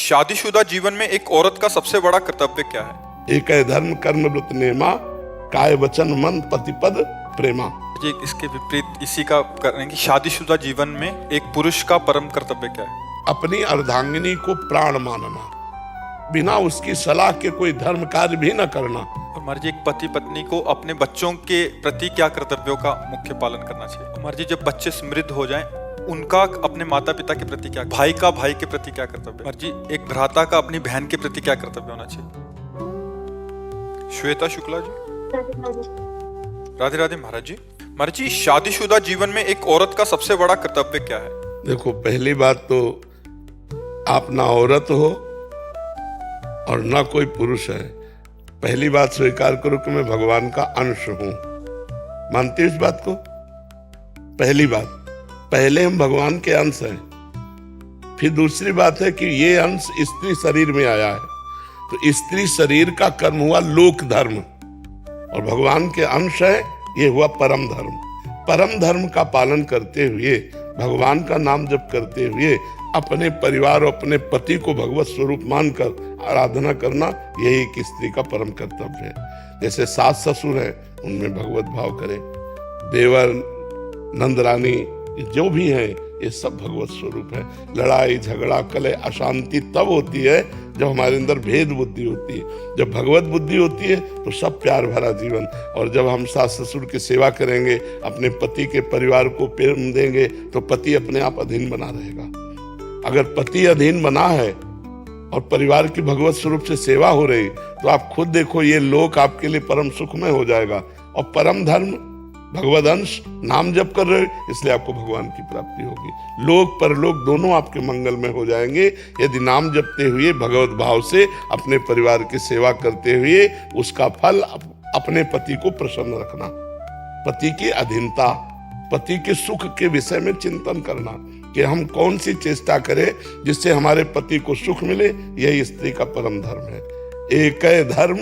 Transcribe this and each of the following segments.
शादीशुदा जीवन में एक औरत का सबसे बड़ा कर्तव्य क्या है? एक धर्म कर्म व्रत नेमा, काय वचन मन पतिपद प्रेमा। जी, इसके विपरीत इसी का करें कि शादीशुदा जीवन में एक पुरुष का परम कर्तव्य क्या है? अपनी अर्धांगिनी को प्राण मानना, बिना उसकी सलाह के कोई धर्म कार्य भी न करना। और महाराज जी, एक पति पत्नी को अपने बच्चों के प्रति क्या कर्तव्यों का मुख्य पालन करना चाहिए? महाराज जी, जब बच्चे समृद्ध हो जाएं, उनका अपने माता पिता के प्रति क्या, भाई का भाई के प्रति क्या कर्तव्य? महाराज जी, एक भ्राता का अपनी बहन के प्रति क्या कर्तव्य होना चाहिए? श्वेता शुक्ला जी। राधे राधे महाराज जी। महाराज जी, शादीशुदा जीवन में एक औरत का सबसे बड़ा कर्तव्य क्या है? देखो, पहली बात तो आप ना औरत हो और ना कोई पुरुष है। पहली बात स्वीकार करो कि मैं भगवान का अंश हूं। मानते हो इस बात को? पहली बात, पहले हम भगवान के अंश हैं। फिर दूसरी बात है कि ये अंश स्त्री शरीर में आया है, तो स्त्री शरीर का कर्म हुआ लोक धर्म, और भगवान के अंश है, ये हुआ परम धर्म। परम धर्म का पालन करते हुए, भगवान का नाम जप करते हुए, अपने परिवार और अपने पति को भगवत स्वरूप मानकर आराधना करना, यही एक स्त्री का परम कर्तव्य है। जैसे सास ससुर है, उनमें भगवत भाव करें, देवर नंदरानी जो भी है, ये सब भगवत स्वरूप है। लड़ाई झगड़ा कलह अशांति तब होती है जब हमारे अंदर भेद बुद्धि होती है। जब भगवत बुद्धि होती है तो सब प्यार भरा जीवन। और जब हम सास ससुर की सेवा करेंगे, अपने पति के परिवार को प्रेम देंगे, तो पति अपने आप अधीन बना रहेगा। अगर पति अधीन बना है और परिवार की भगवत स्वरूप से सेवा हो रही, तो आप खुद देखो, ये लोक आपके लिए परम सुखमय हो जाएगा। और परम धर्म भगवद अंश, नाम जप कर रहे हो, इसलिए आपको भगवान की प्राप्ति होगी। लोक परलोक दोनों आपके मंगल में हो जाएंगे यदि नाम जपते हुए भगवत भाव से अपने परिवार की सेवा करते हुए उसका फल अपने पति को प्रसन्न रखना, पति की अधीनता, पति के सुख के विषय में चिंतन करना कि हम कौन सी चेष्टा करें जिससे हमारे पति को सुख मिले। यही स्त्री का परम धर्म है। एक है धर्म,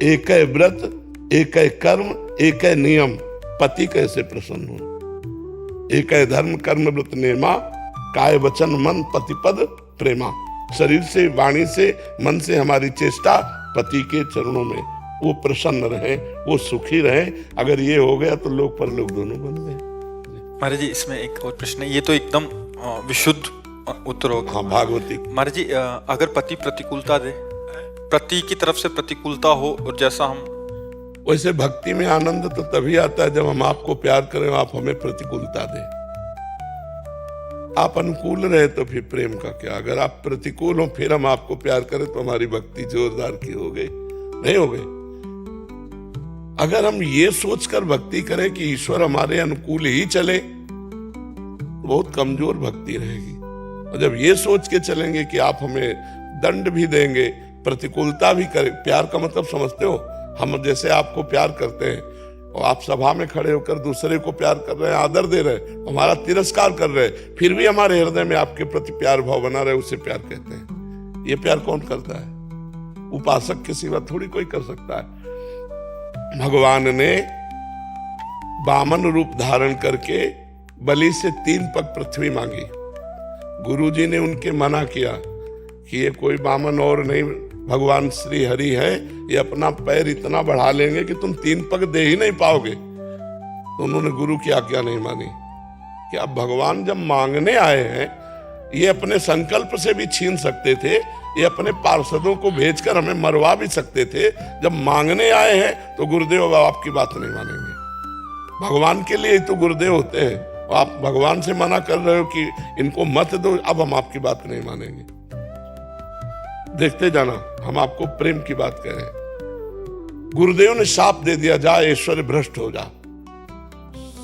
एक है व्रत, एक है कर्म, एक है नियम, पति कैसे प्रसन्न हो। एक है धर्म कर्म व्रत नेमा, काय वचन मन पतिपद प्रेमा। शरीर से, वाणी से, मन से हमारी चेष्टा पति के चरणों में, वो प्रसन्न रहे, वो सुखी रहे। अगर ये हो गया तो लोक परलोक दोनों बन गए। महाराज जी, इसमें एक और प्रश्न है, ये तो एकदम विशुद्ध उत्तर होगा। हाँ, भागवती। महाराज जी, अगर पति प्रतिकूलता दे, पति की तरफ से प्रतिकूलता हो, और जैसा हम, वैसे भक्ति में आनंद तो तभी आता है जब हम आपको प्यार करें, आप हमें प्रतिकूलता दें। आप अनुकूल रहे तो फिर प्रेम का क्या। अगर आप प्रतिकूल हो फिर हम आपको प्यार करें तो हमारी भक्ति जोरदार की हो गई, नहीं हो गई। अगर हम ये सोचकर भक्ति करें कि ईश्वर हमारे अनुकूल ही चले, तो बहुत कमजोर भक्ति रहेगी। और जब ये सोच के चलेंगे कि आप हमें दंड भी देंगे, प्रतिकूलता भी करें, प्यार का मतलब समझते हो? हम जैसे आपको प्यार करते हैं और आप सभा में खड़े होकर दूसरे को प्यार कर रहे हैं, आदर दे रहे हैं, हमारा तिरस्कार कर रहे हैं, फिर भी हमारे हृदय में आपके प्रति प्यार भाव बना रहे, उसे प्यार कहते हैं। ये प्यार कौन करता है? उपासक के सिवा थोड़ी कोई कर सकता है। भगवान ने वामन रूप धारण करके बलि से 3 पग पृथ्वी मांगी। गुरुजी ने उनके मना किया कि ये कोई वामन और नहीं, भगवान श्री हरि है, ये अपना पैर इतना बढ़ा लेंगे कि तुम 3 पग दे ही नहीं पाओगे। तो उन्होंने गुरु की आज्ञा नहीं मानी कि अब भगवान जब मांगने आए हैं, ये अपने संकल्प से भी छीन सकते थे, ये अपने पार्षदों को भेजकर हमें मरवा भी सकते थे। जब मांगने आए हैं तो गुरुदेव आपकी बात नहीं मानेंगे। भगवान के लिए ही तो गुरुदेव होते हैं। आप भगवान से मना कर रहे हो कि इनको मत दो, अब हम आपकी बात नहीं मानेंगे। देखते जाना, हम आपको प्रेम की बात कह रहे हैं। गुरुदेव ने शाप दे दिया, जा ऐश्वर्य भ्रष्ट हो जा,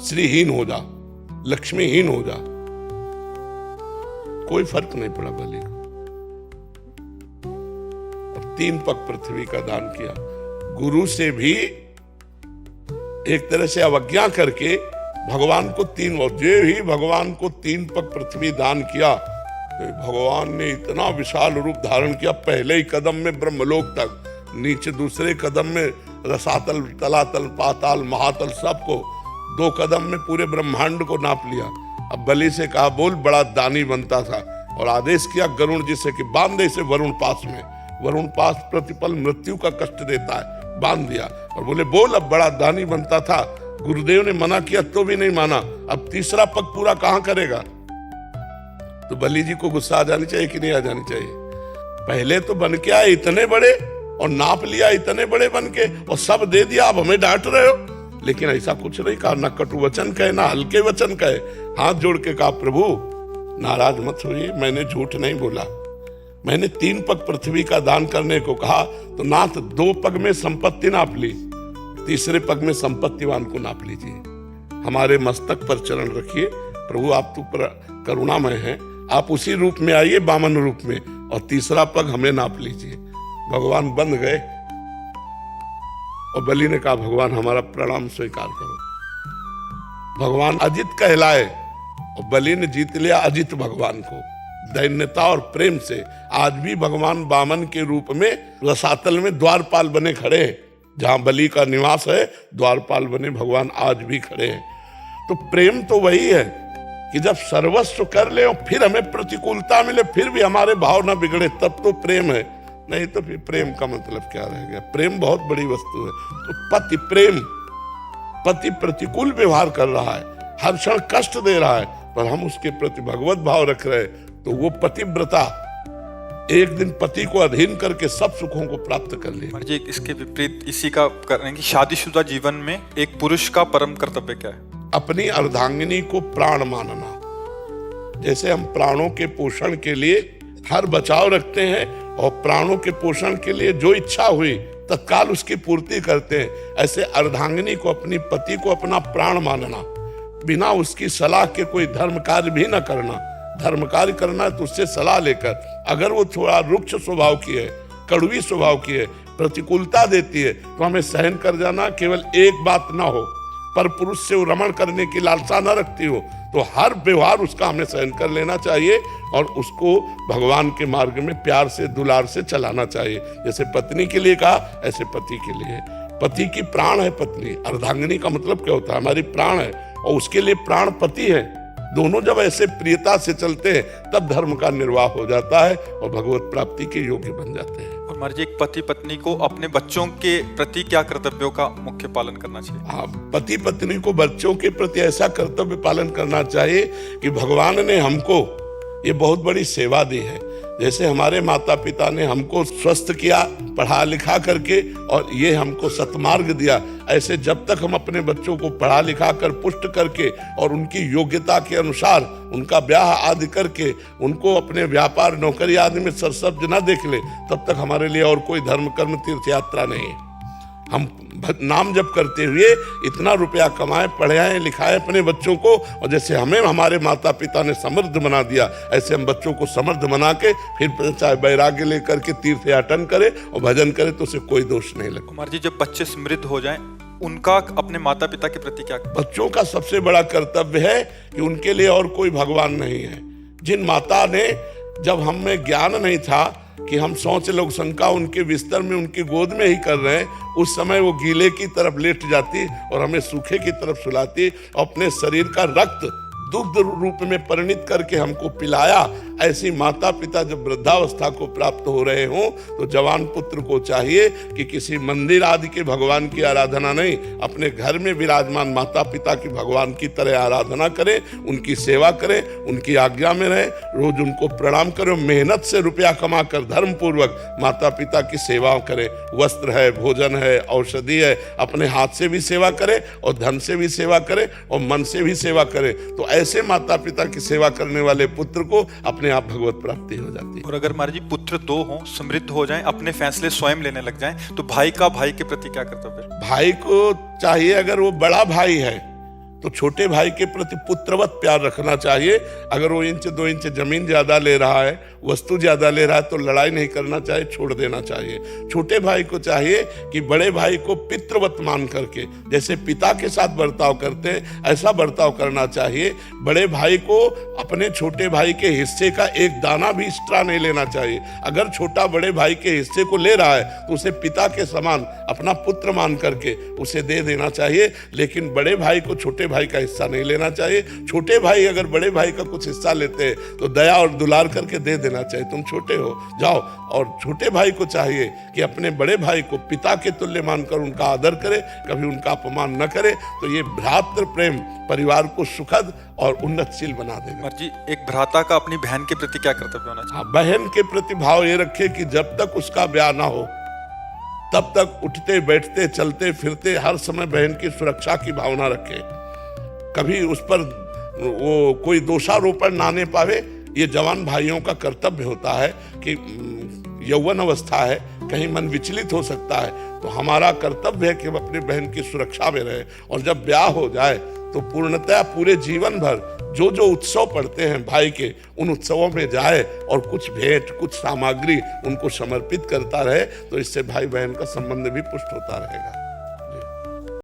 श्रीहीन हो जा, लक्ष्मीहीन हो जा। कोई फर्क नहीं पड़ा बलि को। 3 पग पृथ्वी का दान किया। गुरु से भी एक तरह से अवज्ञा करके भगवान को 3, और जो ही भगवान को 3 पग पृथ्वी दान किया, भगवान ने इतना विशाल रूप धारण किया। पहले ही कदम में ब्रह्मलोक तक, नीचे दूसरे कदम में रसातल, तलातल, पाताल, महातल, सबको 2 कदम में पूरे ब्रह्मांड को नाप लिया। अब बलि से कहा, बोल बड़ा दानी बनता था, और आदेश किया गरुण जी से कि बांध दे इसे वरुण पास में। वरुण पास प्रतिपल मृत्यु का कष्ट देता है, बांध दिया और बोले बोल। अब बड़ा दानी बनता था, गुरुदेव ने मना किया तो भी नहीं माना, अब तीसरा पग पूरा कहां करेगा। तो बलि जी को गुस्सा आ जानी चाहिए कि नहीं आ जानी चाहिए। पहले तो बन के आए इतने बड़े और नाप लिया इतने बड़े बन के और सब दे दिया, अब हमें डांट रहे हो। लेकिन ऐसा कुछ नहीं कहा, ना कटु वचन कहे ना हल्के वचन कहे। हाथ जोड़ के कहा प्रभु नाराज मत होइए, मैंने झूठ नहीं बोला। मैंने 3 पग पृथ्वी का दान करने को कहा तो नाथ 2 पग में संपत्ति नाप ली, तीसरे पग में संपत्तिवान को नाप लीजिए। हमारे मस्तक पर चरण रखिए प्रभु, आप तो करुणामय हैं, आप उसी रूप में आइए वामन रूप में, और तीसरा पग हमें नाप लीजिए। भगवान बंद गए और बलि ने कहा भगवान हमारा प्रणाम स्वीकार करो। भगवान अजित कहलाए और बलि ने जीत लिया अजित भगवान को दैन्यता और प्रेम से। आज भी भगवान वामन के रूप में रसातल में द्वारपाल बने खड़े हैं, जहां बलि का निवास है द्वारपाल बने भगवान आज भी खड़े हैं। तो प्रेम तो वही है कि जब सर्वस्व कर ले और फिर हमें प्रतिकूलता मिले फिर भी हमारे भाव ना बिगड़े, तब तो प्रेम है। नहीं तो फिर प्रेम का मतलब क्या रह गया। प्रेम बहुत बड़ी वस्तु है। तो पति प्रेम, पति प्रतिकूल व्यवहार कर रहा है, हर क्षण कष्ट दे रहा है, पर हम उसके प्रति भगवत भाव रख रहे हैं, तो वो पतिव्रता एक दिन पति को अधीन करके सब सुखों को प्राप्त कर ले। जी इसके विपरीत इसी का करेंगे, शादीशुदा जीवन में एक पुरुष का परम कर्तव्य क्या है? अपनी अर्धांगिनी को प्राण मानना। जैसे हम प्राणों के पोषण के लिए हर बचाव रखते हैं और प्राणों के पोषण के लिए जो इच्छा हुई तत्काल उसकी पूर्ति करते हैं, ऐसे अर्धांगिनी को अपनी पति को अपना प्राण मानना, बिना उसकी सलाह के कोई धर्म कार्य भी न करना। धर्म कार्य करना है तो उससे सलाह लेकर, अगर वो थोड़ा रुक्ष स्वभाव की है, कड़वी स्वभाव की है, प्रतिकूलता देती है, तो हमें सहन कर जाना। केवल एक बात ना हो, पर पुरुष से वो रमण करने की लालसा न रखती हो, तो हर व्यवहार उसका हमें सहन कर लेना चाहिए और उसको भगवान के मार्ग में प्यार से दुलार से चलाना चाहिए। जैसे पत्नी के लिए कहा ऐसे पति के लिए। पति की प्राण है पत्नी, अर्धांगिनी का मतलब क्या होता है? हमारी प्राण है और उसके लिए प्राण पति है। दोनों जब ऐसे प्रियता से चलते हैं तब धर्म का निर्वाह हो जाता है और भगवत प्राप्ति के योग्य बन जाते हैं। और महाराज जी एक पति पत्नी को अपने बच्चों के प्रति क्या कर्तव्यों का मुख्य पालन करना चाहिए? हाँ, पति पत्नी को बच्चों के प्रति ऐसा कर्तव्य पालन करना चाहिए कि भगवान ने हमको ये बहुत बड़ी सेवा दी है। जैसे हमारे माता पिता ने हमको स्वस्थ किया पढ़ा लिखा करके और ये हमको सतमार्ग दिया, ऐसे जब तक हम अपने बच्चों को पढ़ा लिखा कर पुष्ट करके और उनकी योग्यता के अनुसार उनका ब्याह आदि करके उनको अपने व्यापार नौकरी आदि में सरसब्ज न देख ले, तब तक हमारे लिए और कोई धर्म कर्म तीर्थ यात्रा नहीं है। हम नाम जप करते हुए इतना रुपया कमाए, पढ़ाए लिखाए अपने बच्चों को, और जैसे हमें हमारे माता पिता ने समृद्ध बना दिया ऐसे हम बच्चों को समृद्ध बना के फिर चाहे वैराग्य लेकर के तीर्थ याटन करे और भजन करे तो उसे कोई दोष नहीं लगे। कुमार जी जब बच्चे समृद्ध हो जाएं उनका अपने माता पिता के प्रति क्या? बच्चों का सबसे बड़ा कर्तव्य है कि उनके लिए और कोई भगवान नहीं है। जिन माता ने, जब हम में ज्ञान नहीं था कि हम सोच लोग शंका उनके बिस्तर में उनकी गोद में ही कर रहे हैं, उस समय वो गीले की तरफ लेट जाती और हमें सूखे की तरफ सुलाती, अपने शरीर का रक्त दुग्ध रूप में परिणित करके हमको पिलाया। ऐसी माता पिता जब वृद्धावस्था को प्राप्त हो रहे हों तो जवान पुत्र को चाहिए कि किसी मंदिर आदि के भगवान की आराधना नहीं, अपने घर में विराजमान माता पिता की भगवान की तरह आराधना करें, उनकी सेवा करें, उनकी आज्ञा में रहें, रोज उनको प्रणाम करें, मेहनत से रुपया कमा कर धर्म पूर्वक माता पिता की सेवा करें। वस्त्र है, भोजन है, औषधि है, अपने हाथ से भी सेवा करें और धन से भी सेवा करें और मन से भी सेवा करें। तो ऐसे माता पिता की सेवा करने वाले पुत्र को अपने आप भगवत प्राप्ति हो जाती है। और अगर महाराज जी पुत्र 2 हों, समृद्ध हो जाएं, अपने फैसले स्वयं लेने लग जाएं, तो भाई का भाई के प्रति क्या कर्तव्य है? भाई को चाहिए, अगर वो बड़ा भाई है तो छोटे भाई के प्रति पुत्रवत प्यार रखना चाहिए। अगर वो 1-2 इंच जमीन ज्यादा ले रहा है, वस्तु ज्यादा ले रहा है, तो लड़ाई नहीं करना चाहिए, छोड़ देना चाहिए। छोटे भाई को चाहिए कि बड़े भाई को पितृवत मान करके जैसे पिता के साथ बर्ताव करते हैं ऐसा बर्ताव करना चाहिए। बड़े भाई को अपने छोटे भाई के हिस्से का एक दाना भी एक्स्ट्रा नहीं लेना चाहिए। अगर छोटा बड़े भाई के हिस्से को ले रहा है तो उसे पिता के समान अपना पुत्र मान करके उसे दे देना चाहिए, लेकिन बड़े भाई को छोटे भाई का हिस्सा नहीं लेना चाहिए। छोटे भाई अगर बड़े भाई का कुछ हिस्सा लेते हैं तो दया और दुलार करके दे देना चाहिए, तुम छोटे हो जाओ। और छोटे भाई को चाहिए कि अपने बड़े भाई को पिता के तुल्य मानकर उनका आदर करे, कभी उनका अपमान न करे। तो ये भ्रातृ प्रेम परिवार को सुखद और उन्नतशील बना देगा। कुमार जी, एक भ्राता का अपनी बहन के प्रति क्या कर्तव्य होना चाहिए? हाँ, बहन के प्रति भाव ये रखे कि जब तक उसका ब्याह ना हो तब तक उठते बैठते चलते फिरते हर समय बहन की सुरक्षा की भावना रखे, कभी उस पर वो कोई दोषारोपण ना ने पावे। ये जवान भाइयों का कर्तव्य होता है कि यौवन अवस्था है, कहीं मन विचलित हो सकता है, तो हमारा कर्तव्य है कि हम अपनी बहन की सुरक्षा में रहे। और जब ब्याह हो जाए तो पूर्णतः पूरे जीवन भर जो जो उत्सव पड़ते हैं भाई के, उन उत्सवों में जाए और कुछ भेंट कुछ सामग्री उनको समर्पित करता रहे, तो इससे भाई बहन का संबंध भी पुष्ट होता रहेगा।